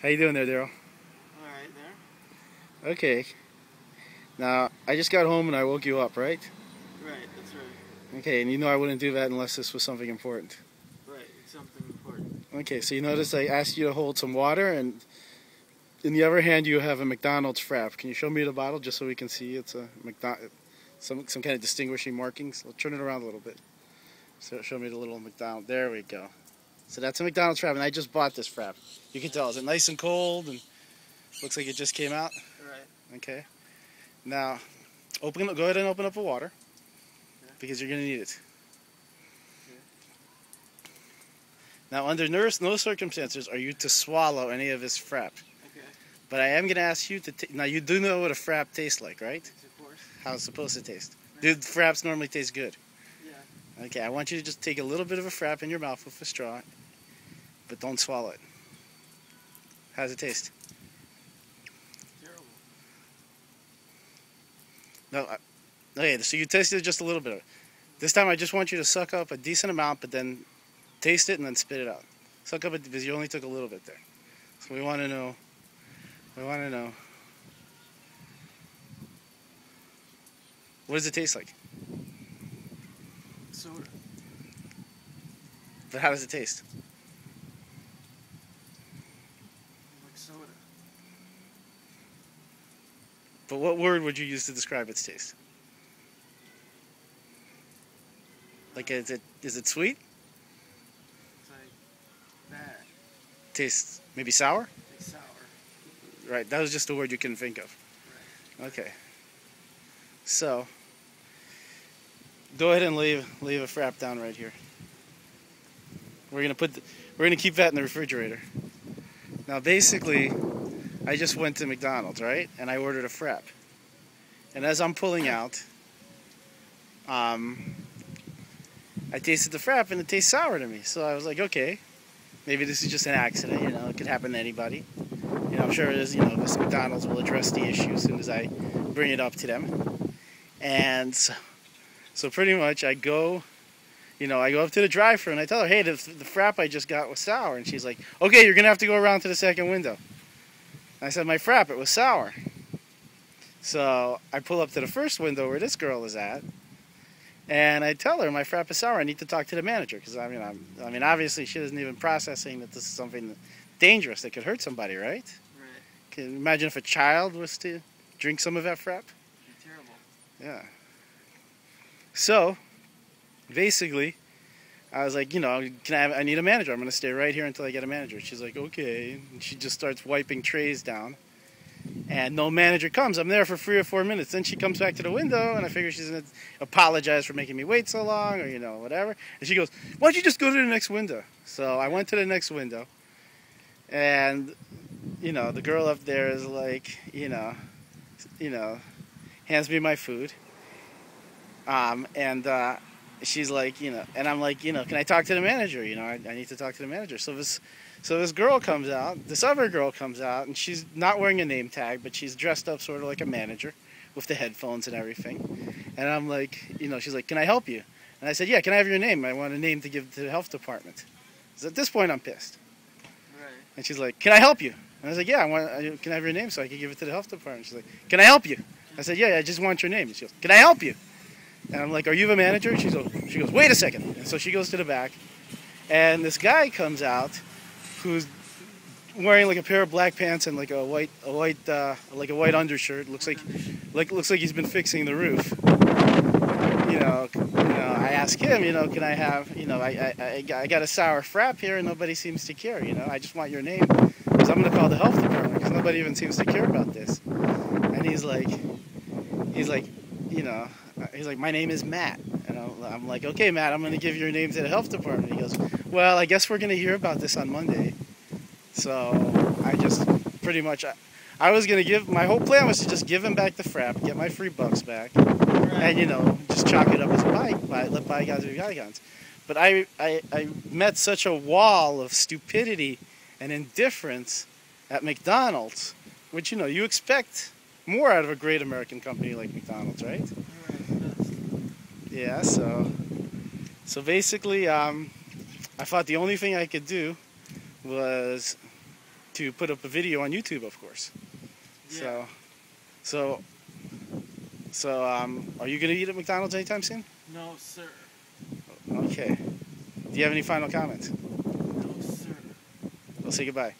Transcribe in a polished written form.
How you doing there, Daryl? Alright there. Okay. Now, I just got home and I woke you up, right? Right, that's right. Okay, and you know I wouldn't do that unless this was something important. Right, it's something important. Okay, so you notice I asked you to hold some water, and in the other hand you have a McDonald's frap. Can you show me the bottle just so we can see it's a some kind of distinguishing markings? I'll turn it around a little bit. So show me the little McDonald's. There we go. So that's a McDonald's frap, and I just bought this frap. You can tell, is it nice and cold and looks like it just came out? Right. Okay. Now, go ahead and open up the water, because you're going to need it. Okay. Now, under no circumstances are you to swallow any of this frap. Okay. But I am going to ask you to now, you do know what a frap tastes like, right? Yes, of course. How it's supposed to taste. Right. Do fraps normally taste good? Yeah. Okay, I want you to just take a little bit of a frap in your mouth with a straw, but don't swallow it. How does it taste? Terrible. No, okay, so you tasted just a little bit of it. This time I just want you to suck up a decent amount, but then taste it and then spit it out. Suck up it because you only took a little bit there. So we want to know. What does it taste like? Soda. But how does it taste? Like soda. But what word would you use to describe its taste? Like, is it sweet? It's like bad. Tastes maybe sour? It's sour. Right, that was just a word you couldn't think of. Right. Okay. So, go ahead and leave a frap down right here. We're gonna keep that in the refrigerator. Now, basically, I just went to McDonald's, right? And I ordered a frap. And as I'm pulling out, I tasted the frap and it tastes sour to me. So I was like, okay, maybe this is just an accident. You know, it could happen to anybody. You know, I'm sure it is. You know, this McDonald's will address the issue as soon as I bring it up to them. And so pretty much I go up to the drive-thru and I tell her, hey, the frap I just got was sour. And she's like, okay, you're going to have to go around to the second window. And I said, my frap, it was sour. So I pull up to the first window where this girl is at. And I tell her, my frap is sour. I need to talk to the manager. Because, I mean, obviously she isn't even processing that this is something dangerous that could hurt somebody, right? Right. Can you imagine if a child was to drink some of that frap? It'd be terrible. Yeah. So, basically, I was like, I need a manager. I'm going to stay right here until I get a manager. She's like, okay. And she just starts wiping trays down. And no manager comes. I'm there for 3 or 4 minutes. Then she comes back to the window, and I figure she's going to apologize for making me wait so long, or, whatever. And she goes, why don't you just go to the next window? So I went to the next window. And, the girl up there is like, hands me my food. And she's like, and I'm like, can I talk to the manager? I need to talk to the manager. So this girl comes out, this other girl comes out, and she's not wearing a name tag, but she's dressed up sort of like a manager with the headphones and everything. And I'm like, she's like, can I help you? And I said, yeah, can I have your name? I want a name to give to the health department. So at this point, I'm pissed. Right. And she's like, can I help you? And I was like, yeah, can I have your name so I can give it to the health department? She's like, can I help you? I said, yeah, I just want your name. And she goes, can I help you? And I'm like, are you the manager? And she goes, wait a second. And so she goes to the back, and this guy comes out, who's wearing like a pair of black pants and like a white undershirt. Looks like he's been fixing the roof. I ask him, can I have, I got a sour frap here and nobody seems to care. I just want your name because I'm gonna call the health department because nobody even seems to care about this. And he's like, my name is Matt. And I'm like, okay, Matt, I'm going to give your name to the health department. He goes, well, I guess we're going to hear about this on Monday. So I just pretty much, I was going to my whole plan was to just give him back the frap, get my free bucks back, and, just chalk it up as let bygones be bygones. But I met such a wall of stupidity and indifference at McDonald's, which, you expect more out of a great American company like McDonald's, right? Yeah, so basically, I thought the only thing I could do was to put up a video on YouTube, of course. Yeah. So, are you gonna eat at McDonald's anytime soon? No, sir. Okay. Do you have any final comments? No, sir. We'll say goodbye.